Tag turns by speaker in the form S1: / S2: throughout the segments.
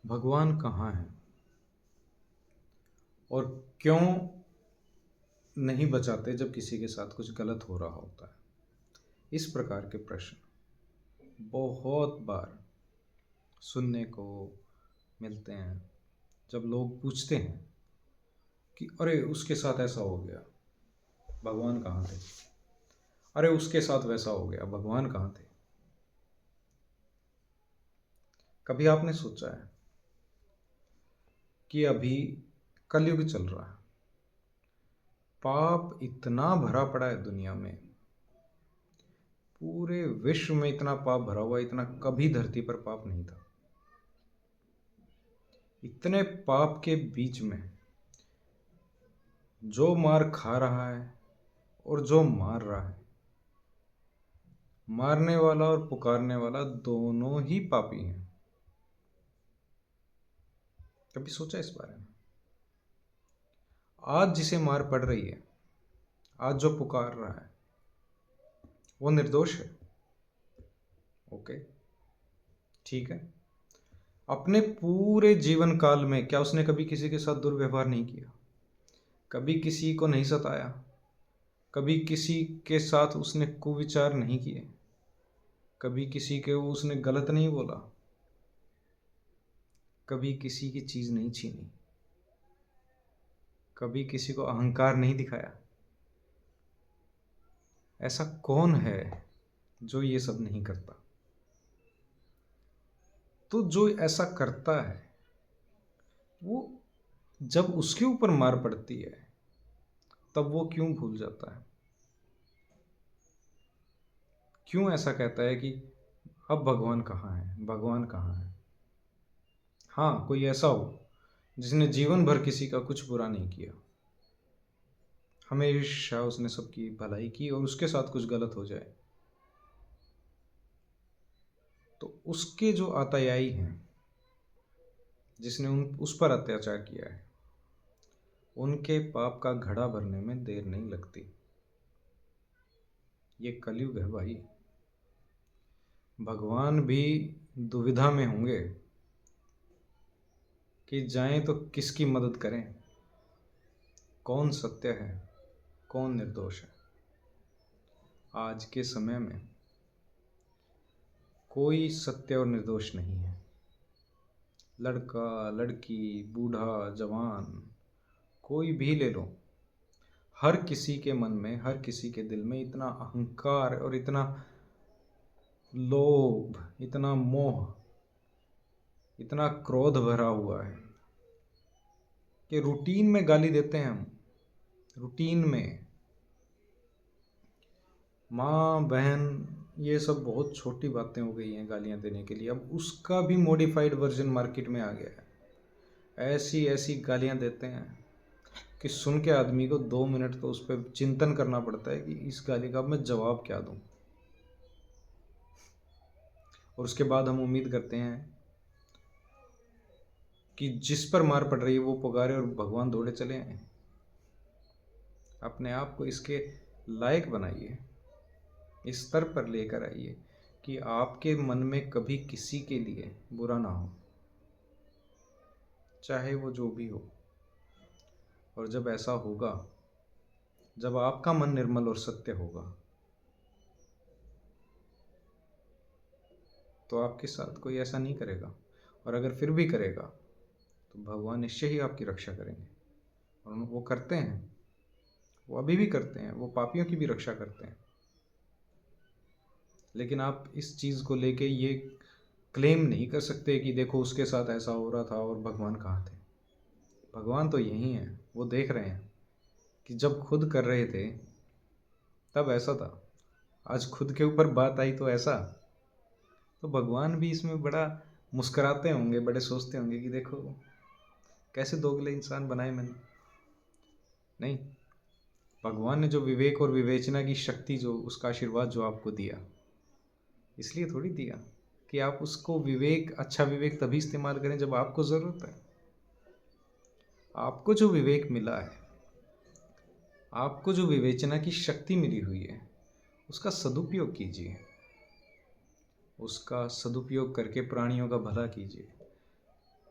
S1: भगवान कहाँ है और क्यों नहीं बचाते जब किसी के साथ कुछ गलत हो रहा होता है। इस प्रकार के प्रश्न बहुत बार सुनने को मिलते हैं जब लोग पूछते हैं कि अरे उसके साथ ऐसा हो गया, भगवान कहाँ थे। अरे उसके साथ वैसा हो गया, भगवान कहाँ थे। कभी आपने सोचा है कि अभी कलयुग चल रहा है, पाप इतना भरा पड़ा है दुनिया में, पूरे विश्व में इतना पाप भरा हुआ है, इतना कभी धरती पर पाप नहीं था। इतने पाप के बीच में जो मार खा रहा है और जो मार रहा है, मारने वाला और पुकारने वाला दोनों ही पापी हैं। कभी सोचा इस बारे में? आज जिसे मार पड़ रही है, आज जो पुकार रहा है, वो निर्दोष है। ओके, ठीक है। अपने पूरे जीवन काल में क्या उसने कभी किसी के साथ दुर्व्यवहार नहीं किया? कभी किसी को नहीं सताया? कभी किसी के साथ उसने कुविचार नहीं किए? कभी किसी के उसने गलत नहीं बोला? कभी किसी की चीज नहीं छीनी? कभी किसी को अहंकार नहीं दिखाया? ऐसा कौन है जो ये सब नहीं करता? तो जो ऐसा करता है, वो जब उसके ऊपर मार पड़ती है तब वो क्यों भूल जाता है? क्यों ऐसा कहता है कि अब भगवान कहाँ है, भगवान कहाँ है? हाँ, कोई ऐसा हो जिसने जीवन भर किसी का कुछ बुरा नहीं किया, हमेशा उसने सबकी भलाई की, और उसके साथ कुछ गलत हो जाए तो उसके जो आतायाई हैं, जिसने उस पर अत्याचार किया है, उनके पाप का घड़ा भरने में देर नहीं लगती। ये कलयुग है भाई। भगवान भी दुविधा में होंगे कि जाएं तो किसकी मदद करें, कौन सत्य है, कौन निर्दोष है। आज के समय में कोई सत्य और निर्दोष नहीं है। लड़का, लड़की, बूढ़ा, जवान, कोई भी ले लो, हर किसी के मन में, हर किसी के दिल में इतना अहंकार और इतना लोभ, इतना मोह, इतना क्रोध भरा हुआ है कि रूटीन में गाली देते हैं हम। रूटीन में माँ बहन, ये सब बहुत छोटी बातें हो गई हैं गालियाँ देने के लिए। अब उसका भी मॉडिफाइड वर्जन मार्केट में आ गया है। ऐसी ऐसी गालियाँ देते हैं कि सुन के आदमी को 2 मिनट तो उस पर चिंतन करना पड़ता है कि इस गाली का मैं जवाब क्या दूं। और उसके बाद हम उम्मीद करते हैं कि जिस पर मार पड़ रही है वो पुकारे और भगवान दौड़े चले आए। अपने आप को इसके लायक बनाइए, इस स्तर पर लेकर आइए कि आपके मन में कभी किसी के लिए बुरा ना हो, चाहे वो जो भी हो। और जब ऐसा होगा, जब आपका मन निर्मल और सत्य होगा, तो आपके साथ कोई ऐसा नहीं करेगा। और अगर फिर भी करेगा तो भगवान निश्चय ही आपकी रक्षा करेंगे। और वो करते हैं, वो अभी भी करते हैं, वो पापियों की भी रक्षा करते हैं। लेकिन आप इस चीज़ को लेके ये क्लेम नहीं कर सकते कि देखो उसके साथ ऐसा हो रहा था और भगवान कहाँ थे। भगवान तो यही हैं, वो देख रहे हैं कि जब खुद कर रहे थे तब ऐसा था, आज खुद के ऊपर बात आई तो ऐसा। तो भगवान भी इसमें बड़ा मुस्कुराते होंगे, बड़े सोचते होंगे कि देखो कैसे दोगले इंसान बनाए मैंने। नहीं, भगवान ने जो विवेक और विवेचना की शक्ति, जो उसका आशीर्वाद जो आपको दिया, इसलिए थोड़ी दिया कि आप उसको विवेक, अच्छा विवेक तभी इस्तेमाल करें जब आपको ज़रूरत है। आपको जो विवेक मिला है, आपको जो विवेचना की शक्ति मिली हुई है, उसका सदुपयोग कीजिए। उसका सदुपयोग करके प्राणियों का भला कीजिए।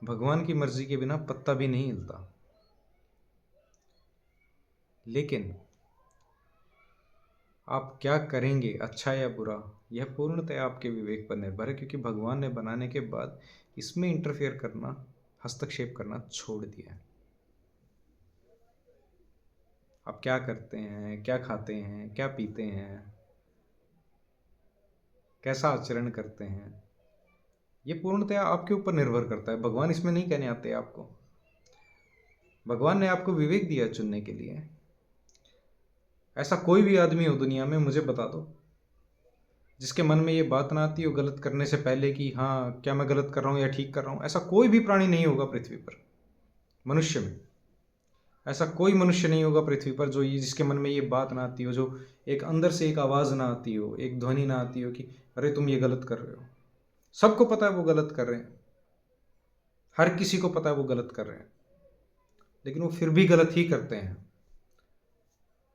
S1: भगवान की मर्जी के बिना पत्ता भी नहीं हिलता। लेकिन आप क्या करेंगे, अच्छा या बुरा, यह पूर्णतः आपके विवेक पर निर्भर है, क्योंकि भगवान ने बनाने के बाद इसमें इंटरफेयर करना, हस्तक्षेप करना छोड़ दिया है। आप क्या करते हैं, क्या खाते हैं, क्या पीते हैं, कैसा आचरण करते हैं, ये पूर्णतः आपके ऊपर निर्भर करता है। भगवान इसमें नहीं कहने आते आपको। भगवान ने आपको विवेक दिया चुनने के लिए। ऐसा कोई भी आदमी हो दुनिया में, मुझे बता दो, जिसके मन में ये बात ना आती हो गलत करने से पहले कि हाँ क्या मैं गलत कर रहा हूँ या ठीक कर रहा हूँ। ऐसा कोई भी प्राणी नहीं होगा पृथ्वी पर, मनुष्य में। ऐसा कोई मनुष्य नहीं होगा पृथ्वी पर जो ये, जिसके मन में ये बात ना आती हो, जो एक अंदर से एक आवाज़ ना आती हो, एक ध्वनि ना आती हो कि अरे तुम ये गलत कर रहे हो। सबको पता है वो गलत कर रहे हैं, हर किसी को पता है वो गलत कर रहे हैं, लेकिन वो फिर भी गलत ही करते हैं।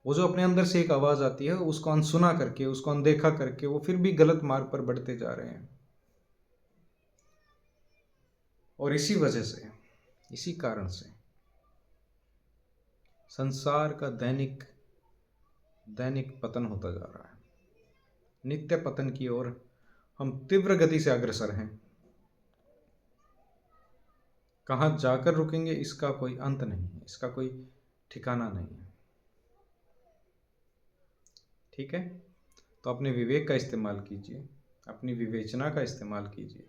S1: वो जो अपने अंदर से एक आवाज़ आती है, उसको अनसुना करके, उसको अनदेखा करके, वो फिर भी गलत मार्ग पर बढ़ते जा रहे हैं। और इसी वजह से, इसी कारण से संसार का दैनिक दैनिक पतन होता जा रहा है। नित्य पतन की ओर हम तीव्र गति से अग्रसर हैं। कहाँ जाकर रुकेंगे इसका कोई अंत नहीं है, इसका कोई ठिकाना नहीं है। ठीक है, तो अपने विवेक का इस्तेमाल कीजिए, अपनी विवेचना का इस्तेमाल कीजिए,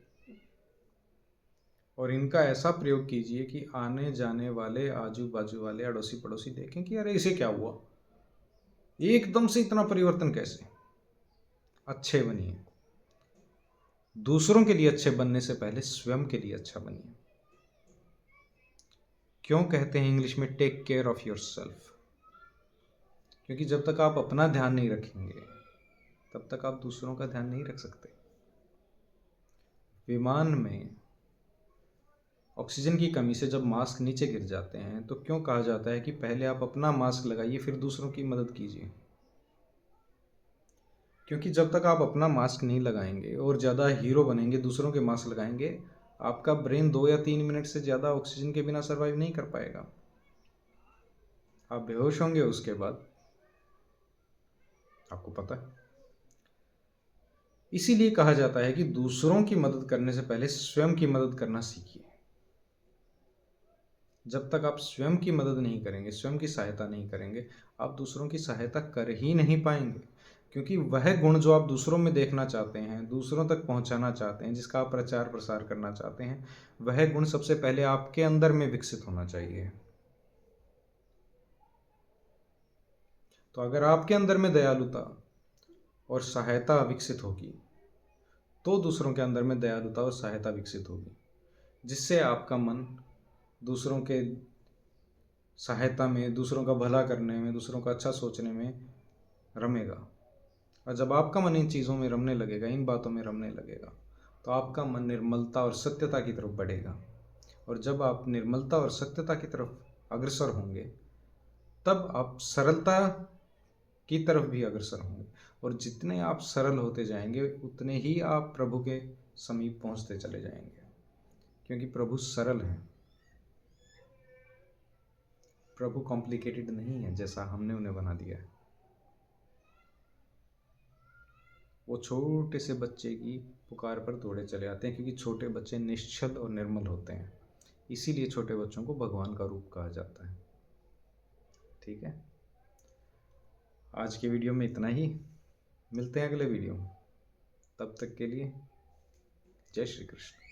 S1: और इनका ऐसा प्रयोग कीजिए कि आने जाने वाले, आजू बाजू वाले, अड़ोसी पड़ोसी देखें कि अरे इसे क्या हुआ, एकदम से इतना परिवर्तन कैसे। अच्छे बनिए। दूसरों के लिए अच्छे बनने से पहले स्वयं के लिए अच्छा बनिए। क्यों कहते हैं इंग्लिश में take care of yourself? क्योंकि जब तक आप अपना ध्यान नहीं रखेंगे तब तक आप दूसरों का ध्यान नहीं रख सकते। विमान में ऑक्सीजन की कमी से जब मास्क नीचे गिर जाते हैं तो क्यों कहा जाता है कि पहले आप अपना मास्क लगाइए फिर दूसरों की मदद कीजिए? क्योंकि जब तक आप अपना मास्क नहीं लगाएंगे और ज़्यादा हीरो बनेंगे, दूसरों के मास्क लगाएंगे, आपका ब्रेन 2 या 3 मिनट से ज़्यादा ऑक्सीजन के बिना सर्वाइव नहीं कर पाएगा। आप बेहोश होंगे उसके बाद, आपको पता है। इसीलिए कहा जाता है कि दूसरों की मदद करने से पहले स्वयं की मदद करना सीखिए। जब तक आप स्वयं की मदद नहीं करेंगे, स्वयं की सहायता नहीं करेंगे, आप दूसरों की सहायता कर ही नहीं पाएंगे। क्योंकि वह गुण जो आप दूसरों में देखना चाहते हैं, दूसरों तक पहुंचाना चाहते हैं, जिसका आप प्रचार प्रसार करना चाहते हैं, वह गुण सबसे पहले आपके अंदर में विकसित होना चाहिए। तो अगर आपके अंदर में दयालुता और सहायता विकसित होगी तो दूसरों के अंदर में दयालुता और सहायता विकसित होगी, जिससे आपका मन दूसरों के सहायता में, दूसरों का भला करने में, दूसरों का अच्छा सोचने में रमेगा। और जब आपका मन इन चीज़ों में रमने लगेगा, इन बातों में रमने लगेगा, तो आपका मन निर्मलता और सत्यता की तरफ बढ़ेगा। और जब आप निर्मलता और सत्यता की तरफ अग्रसर होंगे, तब आप सरलता की तरफ भी अग्रसर होंगे। और जितने आप सरल होते जाएंगे उतने ही आप प्रभु के समीप पहुंचते चले जाएंगे, क्योंकि प्रभु सरल हैं। प्रभु कॉम्प्लिकेटेड नहीं है जैसा हमने उन्हें बना दिया है। वो छोटे से बच्चे की पुकार पर दौड़े चले आते हैं, क्योंकि छोटे बच्चे निश्चल और निर्मल होते हैं। इसीलिए छोटे बच्चों को भगवान का रूप कहा जाता है। ठीक है, आज की वीडियो में इतना ही। मिलते हैं अगले वीडियो में। तब तक के लिए जय श्री कृष्ण।